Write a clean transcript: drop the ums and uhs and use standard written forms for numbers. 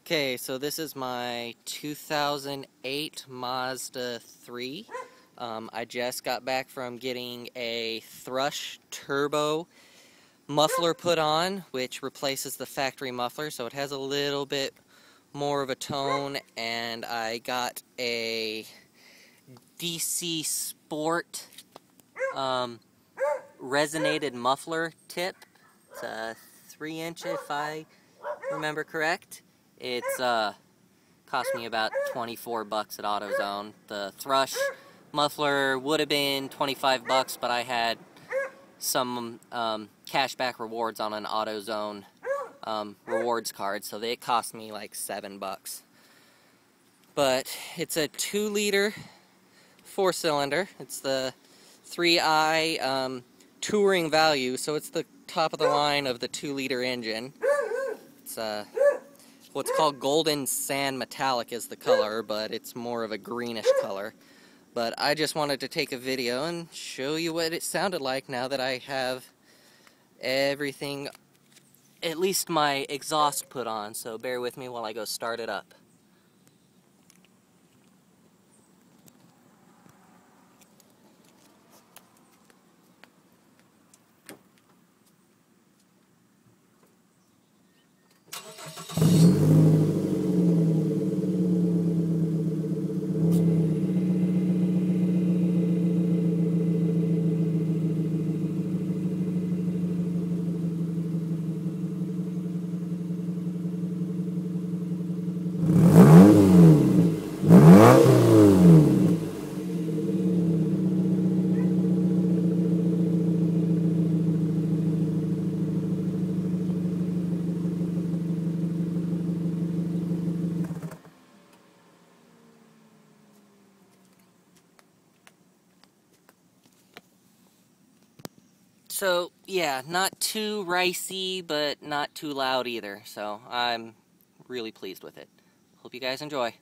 Okay, so this is my 2008 Mazda 3. I just got back from getting a Thrush Turbo muffler put on, which replaces the factory muffler, so it has a little bit more of a tone, and I got a DC Sport resonated muffler tip. It's a 3-inch if I remember correct. It's cost me about 24 bucks at AutoZone. The Thrush muffler would have been 25 bucks, but I had some cashback rewards on an AutoZone rewards card, so it cost me like 7 bucks. But it's a 2-liter 4-cylinder. It's the 3i touring value, so it's the top of the line of the 2-liter engine. It's what's called golden sand metallic is the color, but it's more of a greenish color. But I just wanted to take a video and show you what it sounded like now that I have everything, at least my exhaust put on, so bear with me while I go start it up. So, yeah, not too ricey, but not too loud either, so I'm really pleased with it. Hope you guys enjoy.